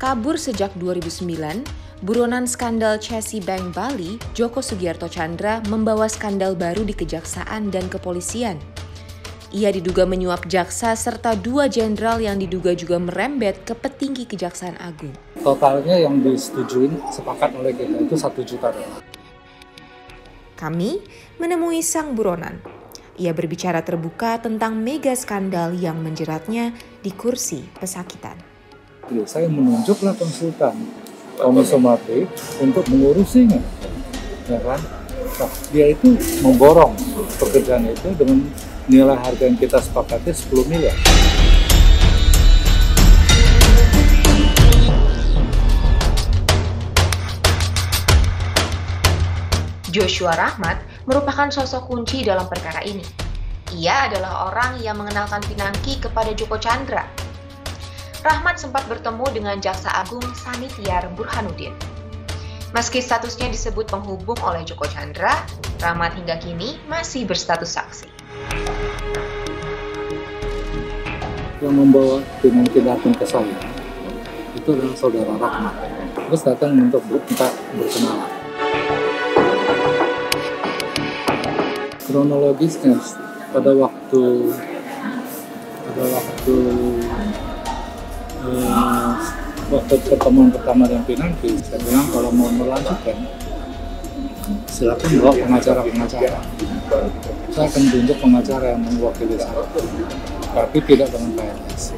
kabur sejak 2009, buronan skandal Chase Bank Bali, Joko Sugiarto Tjandra membawa skandal baru di kejaksaan dan kepolisian. Ia diduga menyuap jaksa serta 2 jenderal yang diduga juga merembet ke petinggi Kejaksaan Agung. Totalnya yang disetujui sepakat oleh kita itu 1 juta dolar. Kami menemui sang buronan. Ia berbicara terbuka tentang mega skandal yang menjeratnya di kursi pesakitan. Saya menunjuklah konsultan Tommy Sumardi untuk mengurusinya, ya kan? Nah, dia itu memborong pekerjaan itu dengan nilai harga yang kita sepakati 10 miliar. Joshua Rahmat merupakan sosok kunci dalam perkara ini. Ia adalah orang yang mengenalkan Pinangki kepada Joko Tjandra. Rahmat sempat bertemu dengan Jaksa Agung Sanitiar Burhanuddin. Meski statusnya disebut penghubung oleh Joko Tjandra, Rahmat hingga kini masih berstatus saksi. Yang membawa Pinangki datang ke saya itu adalah saudara Rahmat. Terus datang untuk minta berkenalan. Kronologisnya pada waktu pertemuan pertama dengan Pinangki, saya bilang kalau mau melanjutkan silakan bawa pengacara. Saya akan tunjuk pengacara yang mewakili saya, tapi tidak dengan PNS.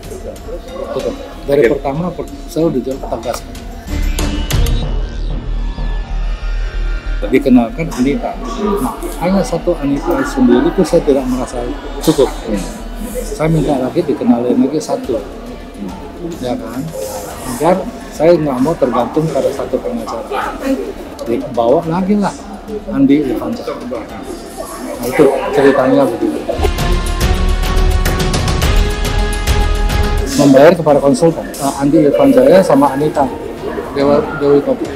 Dari pertama saya sudah tegaskan. Dikenalkan Anita. Nah, hanya satu Anita sendiri itu saya tidak merasa cukup. Saya minta lagi dikenalin lagi satu, ya kan? Agar saya nggak mau tergantung pada satu pengacara. Dibawa lagi lah Andi Irfanja. Nah, itu ceritanya begitu. Membayar kepada konsultan Andi Irfanjaya sama Anita Dewi Paku.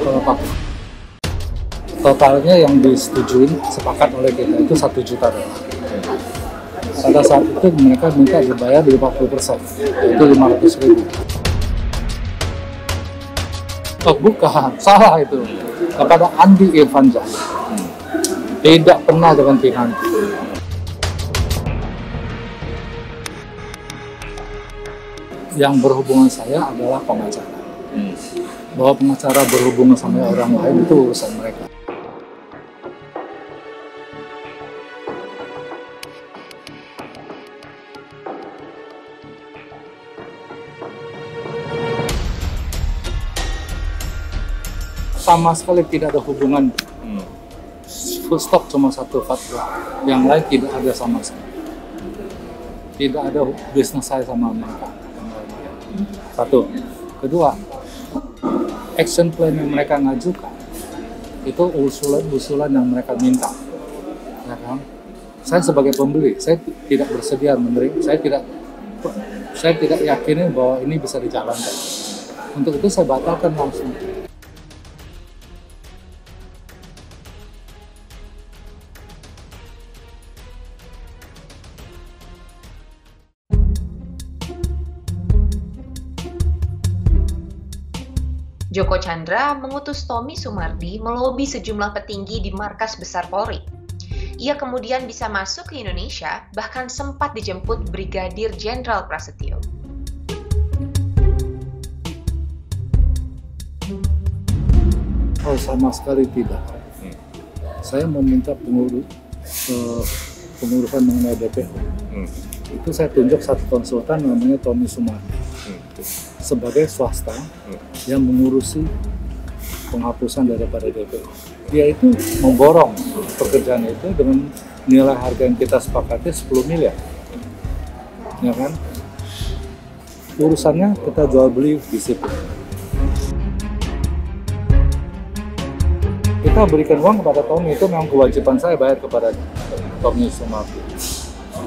Totalnya yang disetujui sepakat oleh kita itu 1 juta dolar. Pada saat itu mereka minta dibayar 50%, itu 500.000. Oh bukan, salah itu. Kepada Andi Irfanja. Tidak pernah dengan Pinangki. Yang berhubungan saya adalah pengacara. Bahwa pengacara berhubungan sama orang lain itu urusan mereka. Sama sekali tidak ada hubungan. Full stop, cuma satu fatwa. Yang lain tidak ada sama sekali. Tidak ada bisnis saya sama mereka. Satu. Kedua, action plan yang mereka ngajukan itu usulan yang mereka minta. Ya kan? Saya sebagai pembeli, saya tidak bersedia memberi. Saya tidak yakini bahwa ini bisa dijalankan. Untuk itu saya batalkan langsung. Joko Tjandra mengutus Tommy Sumardi melobi sejumlah petinggi di markas besar Polri. Ia kemudian bisa masuk ke Indonesia, bahkan sempat dijemput Brigadir Jenderal Prasetyo. Oh, sama sekali tidak. Saya meminta pengurusan mengenai DPO. Itu saya tunjuk satu konsultan namanya Tommy Sumardi. Sebagai swasta yang mengurusi penghapusan daripada DPO. Dia itu memborong pekerjaan itu dengan nilai harga yang kita sepakati 10 miliar. Ya kan? Urusannya kita jual beli disiplin. Kita berikan uang kepada Tommy, itu memang kewajiban saya bayar kepada Tommy Sumardi.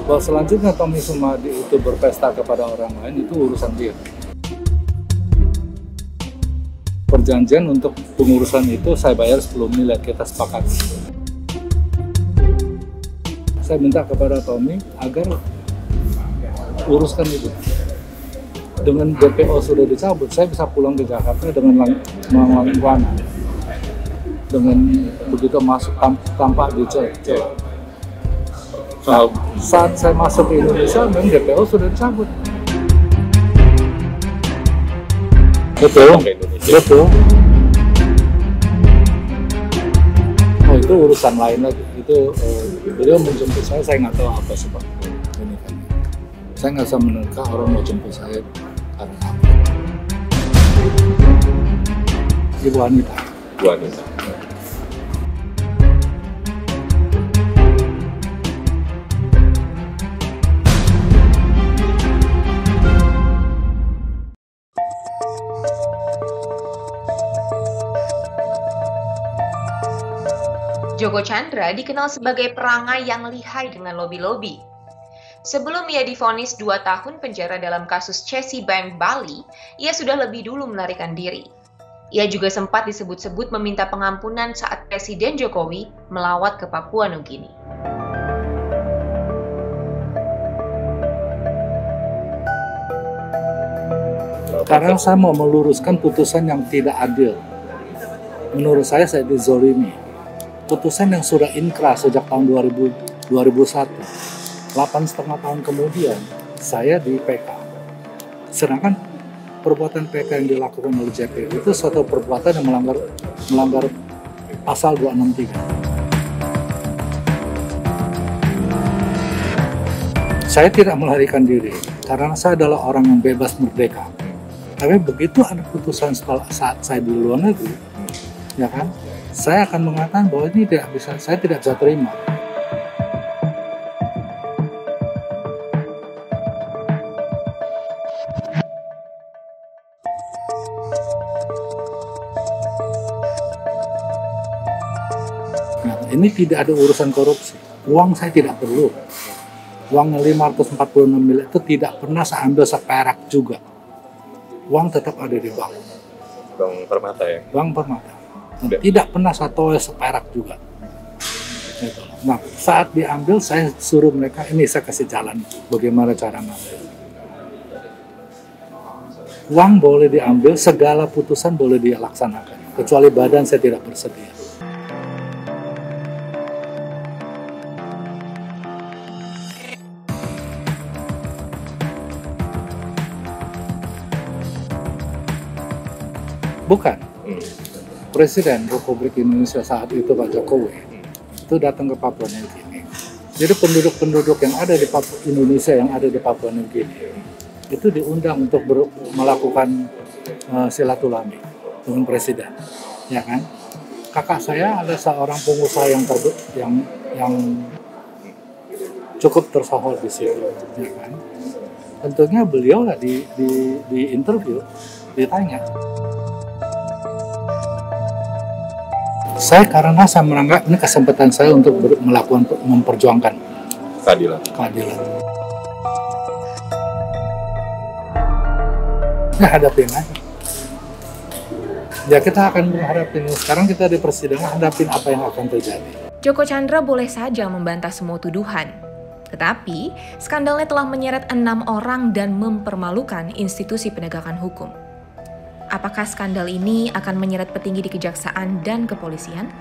Bahwa selanjutnya Tommy Sumardi itu berpesta kepada orang lain, itu urusan dia. Perjanjian untuk pengurusan itu saya bayar 10 miliar, kita sepakat. Saya minta kepada Tommy agar uruskan itu. Dengan DPO sudah dicabut, saya bisa pulang ke Jakarta dengan melakukan dengan begitu masuk tanpa dicek. Saat saya masuk ke Indonesia, memang DPO sudah dicabut. Betul. Oh, itu urusan lain lagi. Itu beliau menjemput saya nggak tahu apa sebabnya. Ini kan. Saya nggak bisa menerka orang mau jemput saya karena apa. Ibu Anita. Joko Chandra dikenal sebagai perangai yang lihai dengan lobi-lobi. Sebelum ia divonis 2 tahun penjara dalam kasus Chase Bank Bali, ia sudah lebih dulu melarikan diri. Ia juga sempat disebut-sebut meminta pengampunan saat Presiden Jokowi melawat ke Papua Nugini. Karena saya mau meluruskan putusan yang tidak adil. Menurut saya dizolimi. Putusan yang sudah inkrah sejak tahun 2001, 8,5 tahun kemudian, saya di PK. Sedangkan perbuatan PK yang dilakukan oleh JP itu suatu perbuatan yang melanggar pasal 263. Saya tidak melarikan diri, karena saya adalah orang yang bebas merdeka. Tapi begitu ada putusan saat saya di luar negeri, ya kan, saya akan mengatakan bahwa ini saya tidak bisa terima. Nah, ini tidak ada urusan korupsi. Uang saya tidak perlu. Uang 546 miliar itu tidak pernah saya ambil seperak juga. Uang tetap ada di bank. Bank Permata ya? Bank Permata. Tidak pernah satu seperak juga. Nah, saat diambil saya suruh mereka, ini saya kasih jalan bagaimana cara ngambil. Uang boleh diambil, segala putusan boleh dilaksanakan, kecuali badan saya tidak bersedia. Bukan. Presiden Republik Indonesia saat itu Pak Jokowi itu datang ke Papua Nugini. Jadi penduduk-penduduk yang ada di Indonesia yang ada di Papua Nugini itu diundang untuk melakukan silaturahmi dengan presiden, ya kan? Kakak saya ada seorang pengusaha yang cukup tersohor di situ, ya kan? Tentunya beliau lah di interview, ditanya. Karena saya menganggap ini kesempatan saya untuk memperjuangkan keadilan. Ya, hadapin aja. Ya, kita akan menghadapi ini. Sekarang kita di persidangan, hadapin apa yang akan terjadi. Joko Chandra boleh saja membantah semua tuduhan. Tetapi, skandalnya telah menyeret 6 orang dan mempermalukan institusi penegakan hukum. Apakah skandal ini akan menyeret petinggi di kejaksaan dan kepolisian?